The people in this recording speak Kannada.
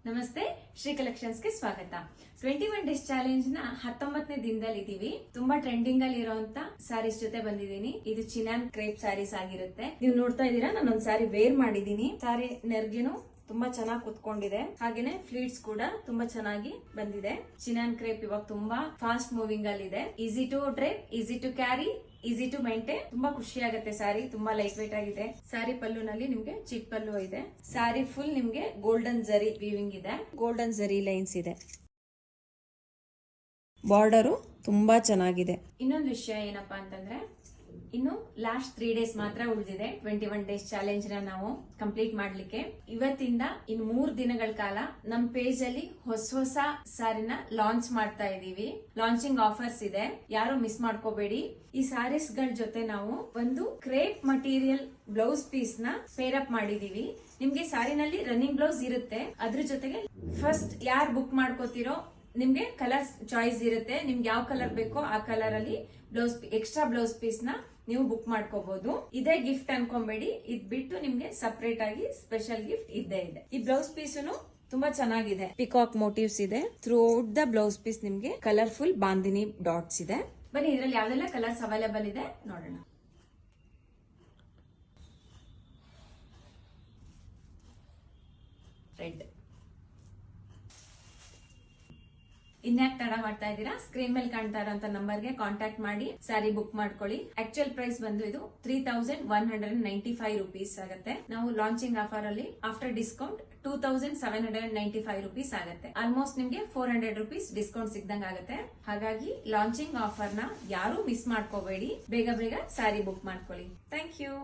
ನಮಸ್ತೆ, ಶ್ರೀ ಕಲೆಕ್ಷನ್ಸ್ ಗೆ ಸ್ವಾಗತ. 21 ಡೇಸ್ ಚಾಲೆಂಜ್ ನ 19ನೇ ದಿನದಲ್ಲಿ ಇದೀವಿ. ತುಂಬಾ ಟ್ರೆಂಡಿಂಗ್ ಅಲ್ಲಿ ಇರುವಂತ ಸ್ಯಾರೀಸ್ ಜೊತೆ ಬಂದಿದ್ದೀನಿ. ಇದು ಚಿನಾನ್ ಕ್ರೇಪ್ ಸ್ಯಾರೀಸ್ ಆಗಿರುತ್ತೆ. ನೀವು ನೋಡ್ತಾ ಇದ್ದೀರಾ, ನಾನೊಂದ್ ಸ್ಯಾರಿ ವೇರ್ ಮಾಡಿದೀನಿ. ಸ್ಯಾರಿ ನೆರ್ಗಿನು ತುಂಬಾ ಚೆನ್ನಾಗಿ ಕುತ್ಕೊಂಡಿದೆ. ಹಾಗೇನೆ ಫ್ಲೀಟ್ಸ್ ಕೂಡ ತುಂಬಾ ಚೆನ್ನಾಗಿ ಬಂದಿದೆ. ಚಿನಾನ್ ಕ್ರೇಪ್ ಇವಾಗ ತುಂಬಾ ಫಾಸ್ಟ್ ಮೂವಿಂಗ್ ಅಲ್ಲಿ ಇದೆ. Easy to drape, easy to carry, easy to maintain. ತುಂಬಾ ಖುಷಿ ಆಗುತ್ತೆ. ಸ್ಯಾರಿ ತುಂಬಾ ಲೈಟ್ ವೇಟ್ ಆಗಿದೆ. ಸ್ಯಾರಿ ಪಲ್ಲುನಲ್ಲಿ ನಿಮ್ಗೆ ಚಿಕ್ಕ ಪಲ್ಲು ಇದೆ. ಸ್ಯಾರಿ ಫುಲ್ ನಿಮ್ಗೆ ಗೋಲ್ಡನ್ ಜರಿ ವೀವಿಂಗ್ ಇದೆ. ಗೋಲ್ಡನ್ ಜರಿ ಲೈನ್ಸ್ ಇದೆ. ಬಾರ್ಡರು ತುಂಬಾ ಚೆನ್ನಾಗಿದೆ. ಇನ್ನೊಂದು ವಿಷಯ ಏನಪ್ಪಾ ಅಂತಂದ್ರೆ, ಇನ್ನು ಲಾಸ್ಟ್ 3 ಡೇಸ್ ಮಾತ್ರ ಉಳಿದಿದೆ 21 ಡೇಸ್ ಚಾಲೆಂಜ್ ನ ನಾವು ಕಂಪ್ಲೀಟ್ ಮಾಡ್ಲಿಕ್ಕೆ. ಇವತ್ತಿಂದ ಇನ್ನು 3 ದಿನಗಳ ಕಾಲ ನಮ್ ಪೇಜ್ ಅಲ್ಲಿ ಹೊಸ ಸಾರಿನ ಲಾಂಚ್ ಮಾಡ್ತಾ ಇದೀವಿ. ಲಾಂಚಿಂಗ್ ಆಫರ್ಸ್ ಇದೆ, ಯಾರು ಮಿಸ್ ಮಾಡ್ಕೋಬೇಡಿ. ಈ ಸ್ಯಾರೀಸ್ ಗಳ ಜೊತೆ ನಾವು ಒಂದು ಕ್ರೇಪ್ ಮಟೀರಿಯಲ್ ಬ್ಲೌಸ್ ಪೀಸ್ ನ ಪೇರ್ ಅಪ್ ಮಾಡಿದೀವಿ. ನಿಮ್ಗೆ ಸ್ಯಾರಿನಲ್ಲಿ ರನ್ನಿಂಗ್ ಬ್ಲೌಸ್ ಇರುತ್ತೆ. ಅದ್ರ ಜೊತೆಗೆ ಫಸ್ಟ್ ಯಾರು ಬುಕ್ ಮಾಡ್ಕೋತಿರೋ ನಿಮ್ಗೆ ಕಲರ್ ಚಾಯ್ಸ್ ಇರುತ್ತೆ. ನಿಮ್ಗೆ ಯಾವ ಕಲರ್ ಬೇಕೋ ಆ ಕಲರ್ ಅಲ್ಲಿ ಬ್ಲೌಸ್ ಎಕ್ಸ್ಟ್ರಾ ಬ್ಲೌಸ್ ಪೀಸ್ ನ ನೀವು ಬುಕ್ ಮಾಡ್ಕೋಬಹುದು. ಇದೇ ಗಿಫ್ಟ್ ಅನ್ಕೊಂಬೇಡಿ, ಇದ್ ಬಿಟ್ಟು ನಿಮ್ಗೆ ಸಪರೇಟ್ ಆಗಿ ಸ್ಪೆಷಲ್ ಗಿಫ್ಟ್ ಇದ್ದೇ ಇದೆ. ಈ ಬ್ಲೌಸ್ ಪೀಸ್ ತುಂಬಾ ಚೆನ್ನಾಗಿದೆ. ಪಿಕಾಕ್ ಮೋಟಿವ್ಸ್ ಇದೆ. Throughout the blouse piece ನಿಮ್ಗೆ ಕಲರ್ಫುಲ್ ಬಾಂದಿನಿ ಡಾಟ್ಸ್ ಇದೆ. ಬನ್ನಿ, ಇದ್ರಲ್ಲಿ ಯಾವ್ದೆಲ್ಲ ಕಲರ್ಸ್ ಅವೈಲೇಬಲ್ ಇದೆ ನೋಡೋಣ. ರೆಡ್. ಇನ್ಯಾಕ್ ತಡ ಮಾಡ್ತಾ ಇದ್ದೀರಾ? ಸ್ಕ್ರೀನ್ ಮೇಲೆ ಕಾಣ್ತಾ ಇರೋಂತ ನಂಬರ್ ಗೆ ಕಾಂಟ್ಯಾಕ್ಟ್ ಮಾಡಿ ಸ್ಯಾರಿ ಬುಕ್ ಮಾಡ್ಕೊಳ್ಳಿ. ಆಕ್ಚುಯಲ್ ಪ್ರೈಸ್ ಬಂದು ಇದು 3195 ರುಪೀಸ್ ಆಗುತ್ತೆ. ನಾವು ಲಾಂಚಿಂಗ್ ಆಫರ್ ಅಲ್ಲಿ ಆಫ್ಟರ್ ಡಿಸ್ಕೌಂಟ್ 2795 ರುಪೀಸ್ ಆಗುತ್ತೆ. ಆಲ್ಮೋಸ್ಟ್ ನಿಮ್ಗೆ 400 ರುಪೀಸ್ ಡಿಸ್ಕೌಂಟ್ ಸಿಗ್ದಂಗ್ ಆಗುತ್ತೆ. ಹಾಗಾಗಿ ಲಾಂಚಿಂಗ್ ಆಫರ್ ನ ಯಾರು ಮಿಸ್ ಮಾಡ್ಕೋಬೇಡಿ. ಬೇಗ ಸ್ಯಾರಿ ಬುಕ್ ಮಾಡ್ಕೊಳ್ಳಿ. Thank you.